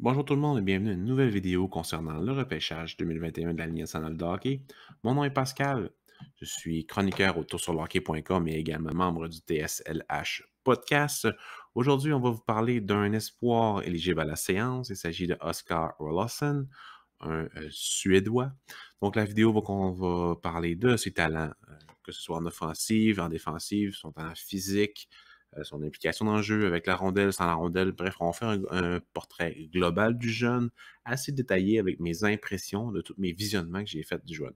Bonjour tout le monde et bienvenue à une nouvelle vidéo concernant le repêchage 2021 de la Ligue nationale de hockey. Mon nom est Pascal, je suis chroniqueur au toursurlehockey.com et également membre du TSLH podcast. Aujourd'hui, on va vous parler d'un espoir éligible à la séance. Il s'agit de Oscar Rolason, un Suédois. Donc la vidéo qu'on va parler de ses talents, que ce soit en offensive, en défensive, son talent physique, son implication dans le jeu avec la rondelle, sans la rondelle. Bref, on va faire un portrait global du jeune, assez détaillé avec mes impressions de tous mes visionnements que j'ai faits du jeune.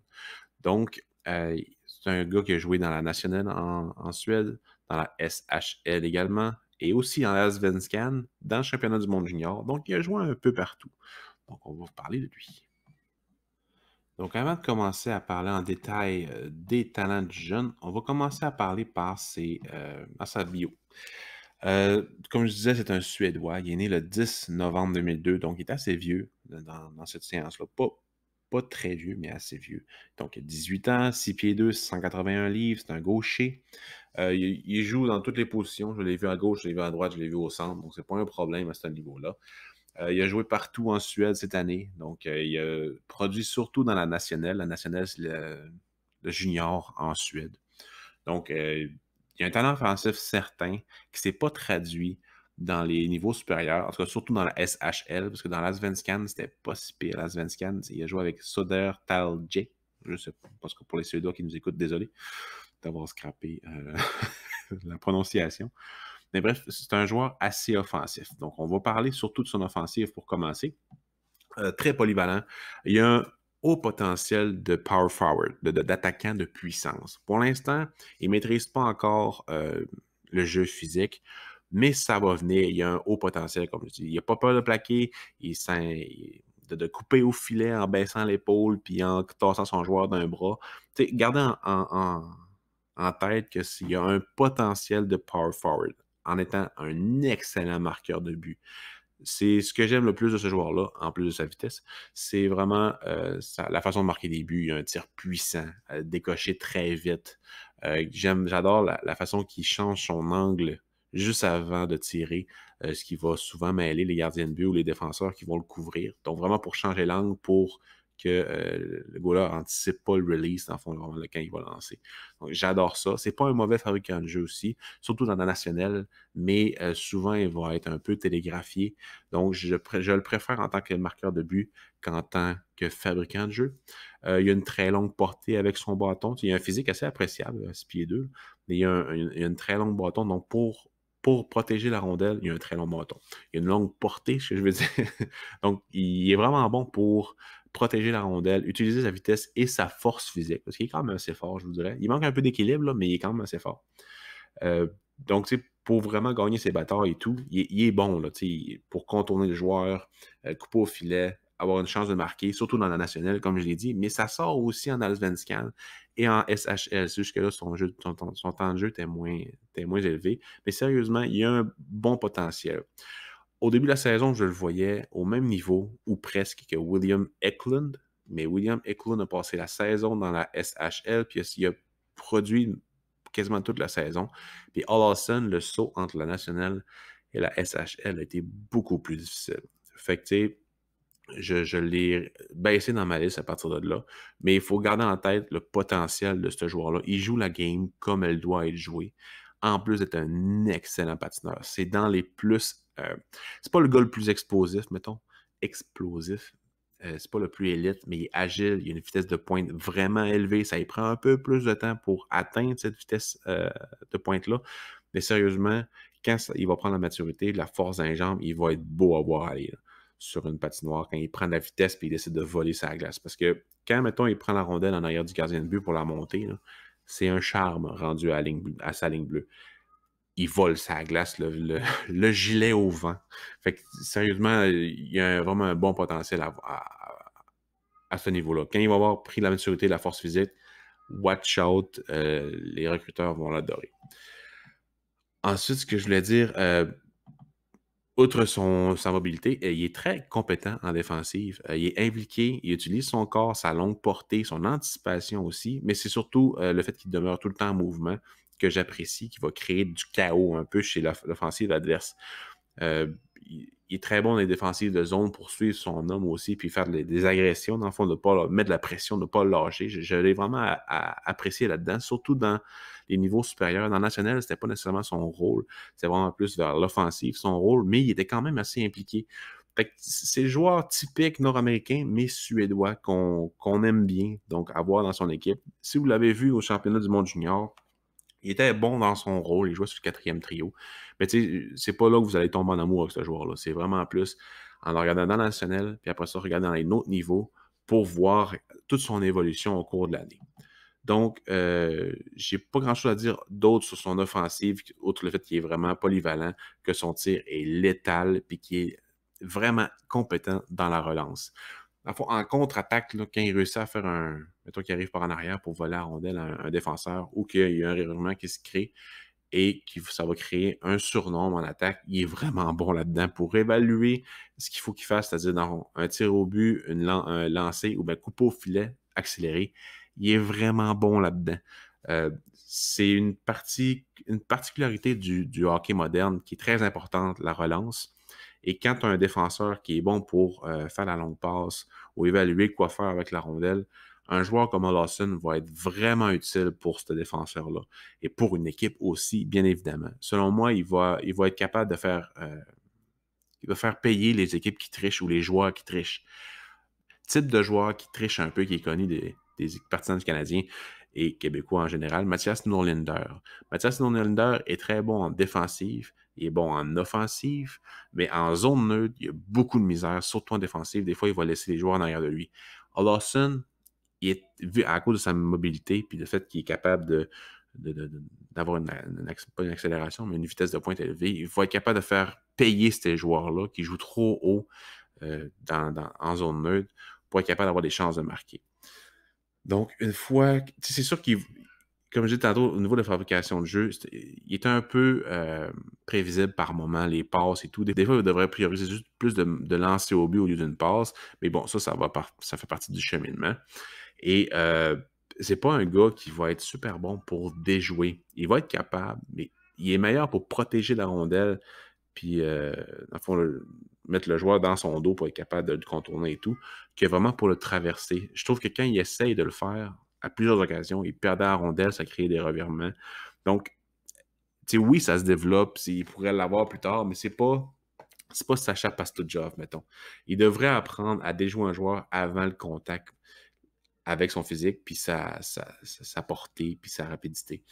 Donc, c'est un gars qui a joué dans la nationale en Suède, dans la SHL également, et aussi en Allsvenskan, dans le championnat du monde junior. Donc, il a joué un peu partout. Donc, on va vous parler de lui. Donc, avant de commencer à parler en détail des talents du jeune, on va commencer à parler par sa bio. Comme je disais, c'est un Suédois. Il est né le 10 novembre 2002, donc il est assez vieux dans cette séance-là. Pas très vieux, mais assez vieux. Donc, il a 18 ans, 6 pieds 2, 181 livres, c'est un gaucher. Il joue dans toutes les positions. Je l'ai vu à gauche, je l'ai vu à droite, je l'ai vu au centre, donc c'est pas un problème à ce niveau-là. Il a joué partout en Suède cette année, donc il a produit surtout dans la nationale. La nationale, c'est le junior en Suède. Donc, il y a un talent offensif certain qui ne s'est pas traduit dans les niveaux supérieurs, en tout cas surtout dans la SHL, parce que dans l'Allsvenskan, c'était pas si pire. L'Allsvenskan, il a joué avec Södertälje. Je sais pas, parce que pour les Suédois qui nous écoutent, désolé d'avoir scrappé la prononciation. Mais bref, c'est un joueur assez offensif. Donc, on va parler surtout de son offensive pour commencer. Très polyvalent. Il y a un haut potentiel de power forward, d'attaquant de puissance. Pour l'instant, il ne maîtrise pas encore le jeu physique, mais ça va venir. Il y a un haut potentiel, comme je dis. Il n'a pas peur de plaquer, de couper au filet en baissant l'épaule puis en tassant son joueur d'un bras. Gardez en tête qu'il y a un potentiel de power forward en étant un excellent marqueur de but. C'est ce que j'aime le plus de ce joueur-là, en plus de sa vitesse. C'est vraiment la façon de marquer des buts. Il a un tir puissant, décoché très vite. J'adore la façon qu'il change son angle juste avant de tirer, ce qui va souvent mêler les gardiens de but ou les défenseurs qui vont le couvrir. Donc vraiment pour changer l'angle, pour que le goaler anticipe pas le release, dans le fond, vraiment, quand il va lancer. Donc j'adore ça. C'est pas un mauvais fabricant de jeu aussi, surtout dans la nationale, mais souvent il va être un peu télégraphié. Donc je le préfère en tant que marqueur de but qu'en tant que fabricant de jeu. Il a une très longue portée avec son bâton. Il a un physique assez appréciable, 6 pieds 2, mais il a une très longue bâton. Donc pour protéger la rondelle, il y a un très long bâton. Il y a une longue portée, ce que je veux dire. Donc, il est vraiment bon pour protéger la rondelle, utiliser sa vitesse et sa force physique, parce qu'il est quand même assez fort, je vous dirais. Il manque un peu d'équilibre, là, mais il est quand même assez fort. Donc, tu sais, pour vraiment gagner ses batailles et tout, il est bon, là, pour contourner le joueur, couper au filet, avoir une chance de marquer, surtout dans la nationale, comme je l'ai dit, mais ça sort aussi en Allsvenskan et en SHL. C'est juste que là, son temps de jeu était moins élevé. Mais sérieusement, il y a un bon potentiel. Au début de la saison, je le voyais au même niveau, ou presque, que William Eklund, mais William Eklund a passé la saison dans la SHL, puis il a produit quasiment toute la saison. Puis Olafson, le saut entre la nationale et la SHL a été beaucoup plus difficile. Fait que, tu sais, je l'ai baissé dans ma liste à partir de là. Mais il faut garder en tête le potentiel de ce joueur-là. Il joue la game comme elle doit être jouée. En plus d'être un excellent patineur. C'est dans les plus... c'est pas le gars le plus explosif, mettons. Explosif. C'est pas le plus élite, mais il est agile. Il a une vitesse de pointe vraiment élevée. Ça lui prend un peu plus de temps pour atteindre cette vitesse de pointe-là. Mais sérieusement, quand il va prendre la maturité, la force d'un jambe, il va être beau à voir aller là, sur une patinoire quand il prend de la vitesse et il décide de voler sa glace. Parce que quand, mettons, il prend la rondelle en arrière du gardien de but pour la monter, c'est un charme rendu à sa ligne bleue. Il vole sa glace, le gilet au vent. Fait que, sérieusement, il y a vraiment un bon potentiel à ce niveau-là. Quand il va avoir pris la maturité, la force physique, watch out, les recruteurs vont l'adorer. Ensuite, ce que je voulais dire, outre sa mobilité, il est très compétent en défensive. Il est impliqué, il utilise son corps, sa longue portée, son anticipation aussi, mais c'est surtout le fait qu'il demeure tout le temps en mouvement que j'apprécie, qui va créer du chaos un peu chez l'offensive adverse. il est très bon dans les défensives de zone pour suivre son homme aussi, puis faire des agressions, dans le fond, de ne pas mettre de la pression, de ne pas le lâcher. Je l'ai vraiment apprécié là-dedans, surtout dans les niveaux supérieurs. Dans le national, c'était pas nécessairement son rôle, c'était vraiment plus vers l'offensive, son rôle, mais il était quand même assez impliqué. Fait que c'est le joueur typique nord-américain, mais suédois, qu'on aime bien, donc avoir dans son équipe. Si vous l'avez vu au championnat du monde junior, il était bon dans son rôle, il jouait sur le quatrième trio. Mais tu sais, c'est pas là que vous allez tomber en amour avec ce joueur-là. C'est vraiment plus en le regardant dans la nationale, puis après ça, regarder dans les autres niveaux pour voir toute son évolution au cours de l'année. Donc, j'ai pas grand-chose à dire d'autre sur son offensive, outre le fait qu'il est vraiment polyvalent, que son tir est létal, puis qu'il est vraiment compétent dans la relance. En contre-attaque, là, quand il réussit à faire mettons qu'il arrive par en arrière pour voler la rondelle à un défenseur ou qu'il y a un revirement qui se crée et que ça va créer un surnombre en attaque, il est vraiment bon là-dedans pour évaluer ce qu'il faut qu'il fasse, c'est-à-dire dans un tir au but, un lancer ou bien couper au filet accéléré. Il est vraiment bon là-dedans. C'est une particularité du hockey moderne qui est très importante, la relance. Et quand tu as un défenseur qui est bon pour faire la longue passe ou évaluer quoi faire avec la rondelle, un joueur comme Lawson va être vraiment utile pour ce défenseur-là et pour une équipe aussi, bien évidemment. Selon moi, il va être capable de il va faire payer les équipes qui trichent ou les joueurs qui trichent. Type de joueur qui triche un peu, qui est connu des partisans du Canadien et québécois en général, Mathias Norlinder. Mathias Norlinder est très bon en défensive, il est bon en offensive, mais en zone neutre, il y a beaucoup de misère, surtout en défensive. Des fois, il va laisser les joueurs en arrière de lui. Lawson, il est vu à cause de sa mobilité puis le fait qu'il est capable d'avoir pas une accélération, mais une vitesse de pointe élevée, il va être capable de faire payer ces joueurs-là qui jouent trop haut en zone neutre pour être capable d'avoir des chances de marquer. Donc, une fois, c'est sûr qu'il, comme je disais tantôt, au niveau de la fabrication de jeu, il est un peu prévisible par moment, les passes et tout. Des fois, il devrait prioriser juste plus de lancer au but au lieu d'une passe. Mais bon, ça fait partie du cheminement. Et c'est pas un gars qui va être super bon pour déjouer. Il va être capable, mais il est meilleur pour protéger la rondelle, puis dans le fond, mettre le joueur dans son dos pour être capable de le contourner et tout, que vraiment pour le traverser. Je trouve que quand il essaye de le faire, à plusieurs occasions, il perdait la rondelle, ça crée des revirements. Donc, tu sais, oui, ça se développe, il pourrait l'avoir plus tard, mais c'est pas Sacha Pastujov, mettons. Il devrait apprendre à déjouer un joueur avant le contact avec son physique, puis sa portée, puis sa rapidité.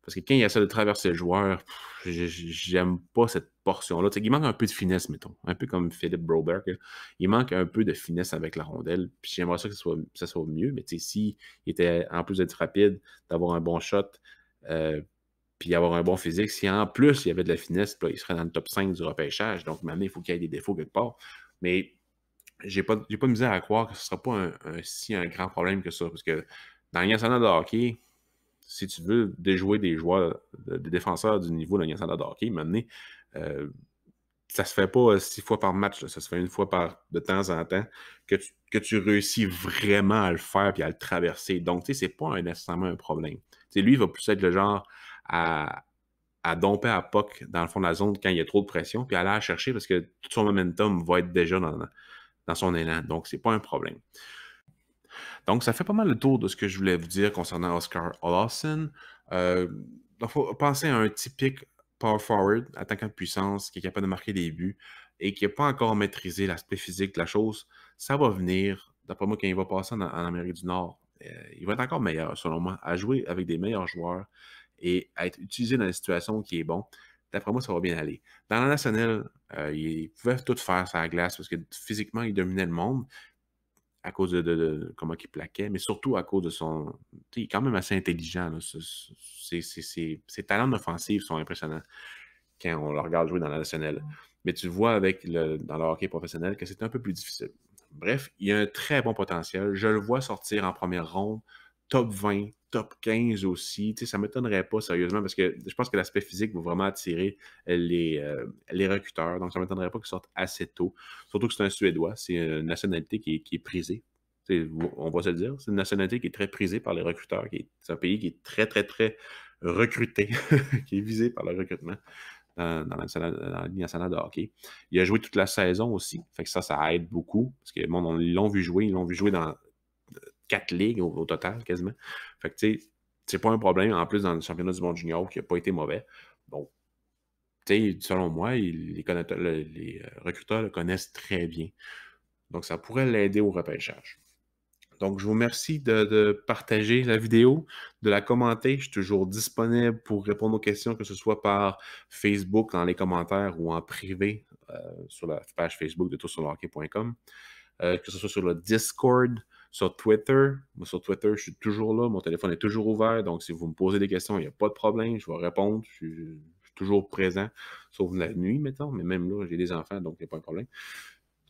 Parce que quand il essaie de traverser le joueur, j'aime pas cette portion-là. Il manque un peu de finesse, mettons. Un peu comme Philippe Broberg. Il manque un peu de finesse avec la rondelle. Puis j'aimerais ça que ça soit mieux. Mais s'il était, en plus d'être rapide, d'avoir un bon shot, puis avoir un bon physique, si en plus il y avait de la finesse, là, il serait dans le top 5 du repêchage. Donc maintenant, il faut qu'il y ait des défauts quelque part. Mais j'ai pas de misère à croire que ce ne sera pas si un grand problème que ça. Parce que dans la Ligue nationale de hockey, si tu veux déjouer des joueurs, des défenseurs du niveau de la Ligue nationale de hockey, maintenant, ça se fait pas 6 fois par match, là. Ça se fait une fois de temps en temps que tu réussis vraiment à le faire et à le traverser. Donc, tu sais, c'est pas nécessairement un problème. Tu sais, lui, il va plus être le genre à domper à puck dans le fond de la zone quand il y a trop de pression, puis aller la chercher parce que tout son momentum va être déjà dans son élan. Donc, c'est pas un problème. Donc, ça fait pas mal le tour de ce que je voulais vous dire concernant Oscar Lawson. Il faut penser à un typique power forward, attaquant de puissance, qui est capable de marquer des buts et qui n'a pas encore maîtrisé l'aspect physique de la chose. Ça va venir, d'après moi, quand il va passer en Amérique du Nord, il va être encore meilleur, selon moi, à jouer avec des meilleurs joueurs et à être utilisé dans des situations qui est bon. D'après moi, ça va bien aller. Dans la nationale, il pouvait tout faire sur la glace parce que physiquement, il dominait le monde à cause de comment il plaquait, mais surtout à cause de son... Il est quand même assez intelligent. Là. Ses talents offensifs sont impressionnants quand on le regarde jouer dans la nationale. Mais tu vois dans le hockey professionnel que c'est un peu plus difficile. Bref, il a un très bon potentiel. Je le vois sortir en première ronde, top 20, top 15 aussi. Tu sais, ça ne m'étonnerait pas, sérieusement, parce que je pense que l'aspect physique va vraiment attirer les recruteurs. Donc, ça ne m'étonnerait pas qu'il sorte assez tôt. Surtout que c'est un Suédois. C'est une nationalité qui est prisée. On va se le dire. C'est une nationalité qui est très prisée par les recruteurs. C'est un pays qui est très, très, très recruté, qui est visé par le recrutement. dans la Ligue nationale de hockey. Il a joué toute la saison aussi, fait que ça aide beaucoup, parce que le monde, ils l'ont vu jouer dans 4 ligues au total, quasiment. Fait que, tu sais, c'est pas un problème. En plus, dans le championnat du monde junior, qui n'a pas été mauvais. Donc, tu sais, selon moi, les recruteurs le connaissent très bien. Donc, ça pourrait l'aider au repêchage. Donc, je vous remercie de partager la vidéo, de la commenter. Je suis toujours disponible pour répondre aux questions, que ce soit par Facebook, dans les commentaires ou en privé sur la page Facebook de toursurlehockey.com. Que ce soit sur le Discord, sur Twitter. Moi, sur Twitter, je suis toujours là. Mon téléphone est toujours ouvert. Donc, si vous me posez des questions, il n'y a pas de problème. Je vais répondre. Je suis toujours présent, sauf la nuit, mettons. Mais même là, j'ai des enfants, donc il n'y a pas de problème.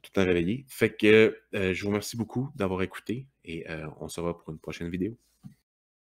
Tout le temps réveillé. Fait que je vous remercie beaucoup d'avoir écouté et on se revoit pour une prochaine vidéo.